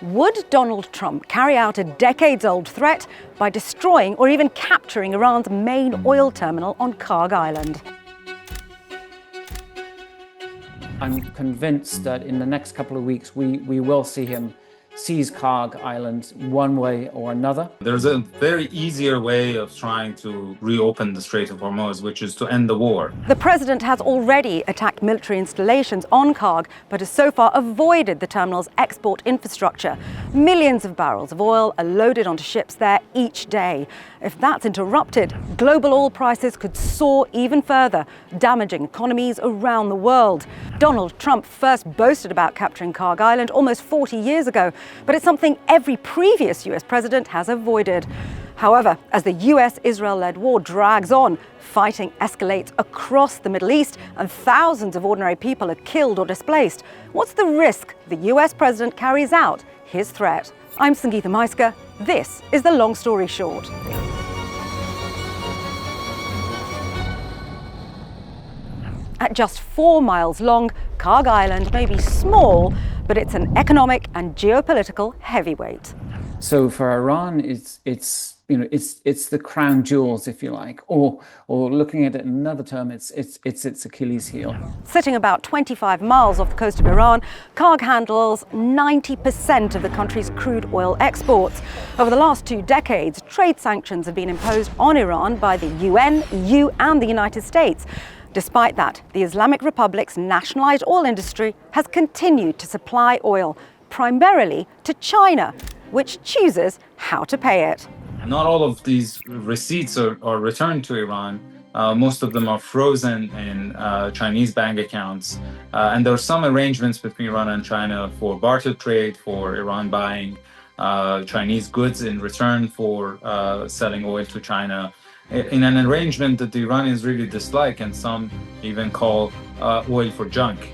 Would Donald Trump carry out a decades-old threat by destroying or even capturing Iran's main oil terminal on Kharg Island? I'm convinced that in the next couple of weeks we will see him seize Kharg Island one way or another. There's a very easier way of trying to reopen the Strait of Hormuz, which is to end the war. The president has already attacked military installations on Kharg, but has so far avoided the terminal's export infrastructure. Millions of barrels of oil are loaded onto ships there each day. If that's interrupted, global oil prices could soar even further, damaging economies around the world. Donald Trump first boasted about capturing Kharg Island almost 40 years ago, but it's something every previous US president has avoided. However, as the US-Israel-led war drags on, fighting escalates across the Middle East and thousands of ordinary people are killed or displaced, what's the risk the US president carries out his threat? I'm Sangeetha Maiska. This is The Long Story Short. At just 4 miles long, Kharg Island may be small, but it's an economic and geopolitical heavyweight. So for Iran, it's the crown jewels, if you like, or looking at it in another term, it's its Achilles heel. Sitting about 25 miles off the coast of Iran, Kharg handles 90% of the country's crude oil exports. Over the last 2 decades, trade sanctions have been imposed on Iran by the UN, EU, and the United States. Despite that, the Islamic Republic's nationalized oil industry has continued to supply oil, primarily to China, which chooses how to pay it. Not all of these receipts are returned to Iran. Most of them are frozen in Chinese bank accounts. And there are some arrangements between Iran and China for barter trade, for Iran buying Chinese goods in return for selling oil to China, in an arrangement that the Iranians really dislike, and some even call oil for junk,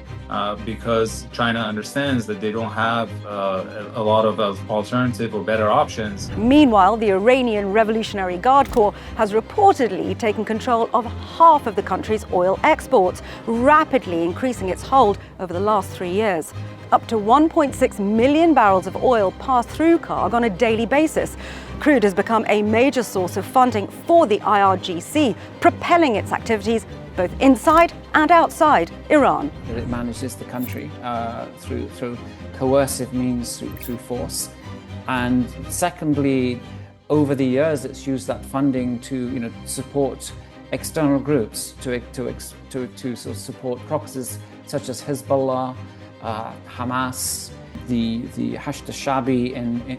because China understands that they don't have a lot of alternative or better options. Meanwhile, the Iranian Revolutionary Guard Corps has reportedly taken control of half of the country's oil exports, rapidly increasing its hold over the last 3 years. Up to 1.6 million barrels of oil pass through Kharg on a daily basis. Crude has become a major source of funding for the IRGC, propelling its activities both inside and outside Iran. It manages the country through coercive means, through force. And secondly, over the years, it's used that funding to support external groups, to sort of support proxies such as Hezbollah, Hamas, the Hashd al-Shabi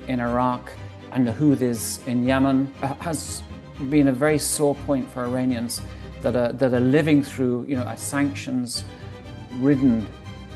in Iraq, and the Houthis in Yemen. Has been a very sore point for Iranians that are living through a sanctions-ridden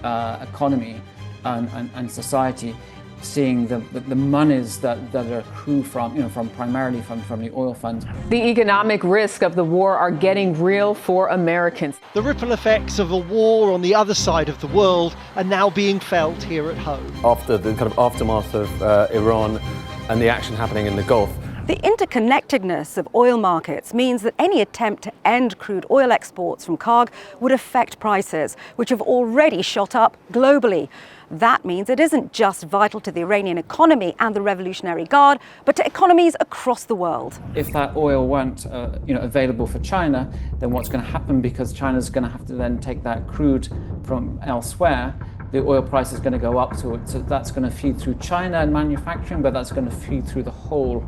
economy and society, seeing the monies that accrue from primarily from the oil funds. The economic risk of the war are getting real for Americans. The ripple effects of a war on the other side of the world are now being felt here at home. After the kind of aftermath of Iran and the action happening in the Gulf. The interconnectedness of oil markets means that any attempt to end crude oil exports from Kharg would affect prices, which have already shot up globally. That means it isn't just vital to the Iranian economy and the Revolutionary Guard, but to economies across the world. If that oil weren't available for China, then what's going to happen, because China's going to have to then take that crude from elsewhere, the oil price is going to go up, so that's going to feed through China and manufacturing, but that's going to feed through the whole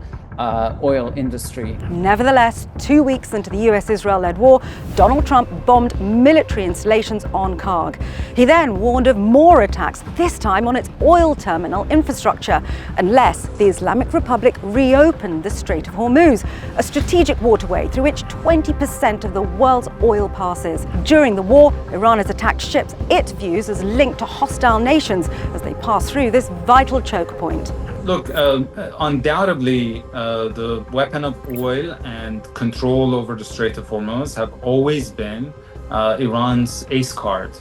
oil industry. Nevertheless, 2 weeks into the US-Israel-led war, Donald Trump bombed military installations on Kharg. He then warned of more attacks, this time on its oil terminal infrastructure, unless the Islamic Republic reopened the Strait of Hormuz, a strategic waterway through which 20% of the world's oil passes. During the war, Iran has attacked ships it views as linked to hostile nations as they pass through this vital choke point. Look, undoubtedly, the weapon of oil and control over the Strait of Hormuz have always been Iran's ace card.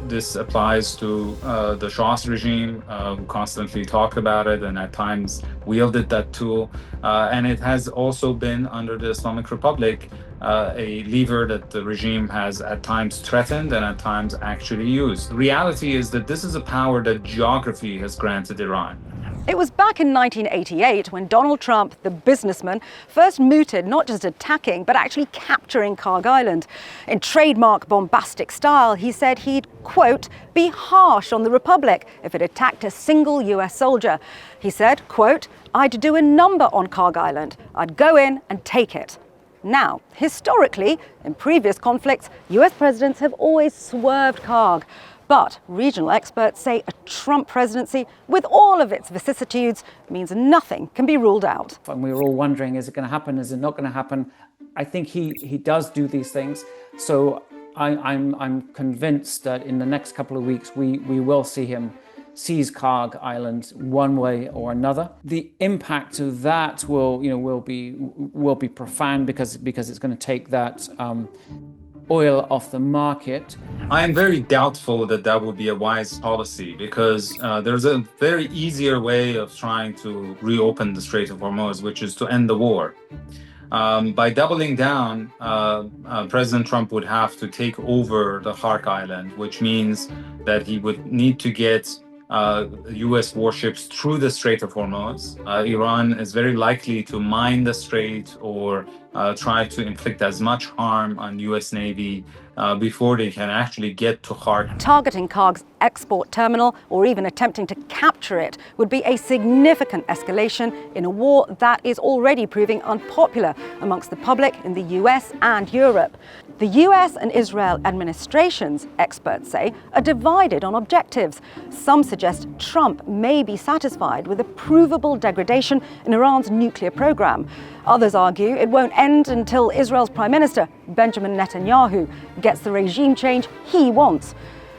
This applies to the Shah's regime, who constantly talked about it and at times wielded that tool. And it has also been, under the Islamic Republic, a lever that the regime has at times threatened and at times actually used. The reality is that this is a power that geography has granted Iran. It was back in 1988 when Donald Trump, the businessman, first mooted not just attacking, but actually capturing Kharg Island. In trademark bombastic style, he said he'd, quote, be harsh on the Republic if it attacked a single US soldier. He said, quote, I'd do a number on Kharg Island. I'd go in and take it. Now, historically, in previous conflicts, US presidents have always swerved Kharg. But regional experts say a Trump presidency, with all of its vicissitudes, means nothing can be ruled out. And we were all wondering, is it going to happen? Is it not going to happen? I think he does do these things. So I'm convinced that in the next couple of weeks, we will see him seize Kharg Island one way or another. The impact of that will be profound because it's going to take that oil off the market. I am very doubtful that that would be a wise policy because there's a very easier way of trying to reopen the Strait of Hormuz, which is to end the war. By doubling down, President Trump would have to take over the Kharg Island, which means that he would need to get U.S. warships through the Strait of Hormuz. Iran is very likely to mine the strait or try to inflict as much harm on U.S. Navy before they can actually get to Kharg. Targeting Kharg's export terminal or even attempting to capture it would be a significant escalation in a war that is already proving unpopular amongst the public in the US and Europe. The US and Israel administrations, experts say, are divided on objectives. Some suggest Trump may be satisfied with a provable degradation in Iran's nuclear program. Others argue it won't end until Israel's Prime Minister, Benjamin Netanyahu, gets the regime change he wants.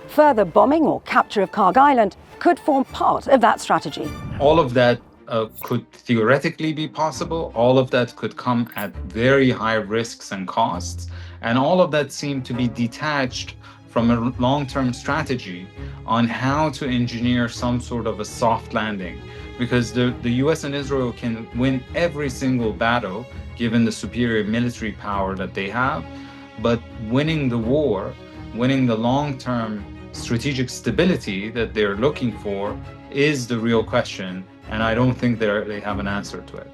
Further bombing or capture of Kharg Island could form part of that strategy. All of that could theoretically be possible. All of that could come at very high risks and costs. And all of that seemed to be detached from a long-term strategy on how to engineer some sort of a soft landing. Because the US and Israel can win every single battle given the superior military power that they have. But winning the war, winning the long-term strategic stability that they're looking for is the real question. And I don't think they have an answer to it.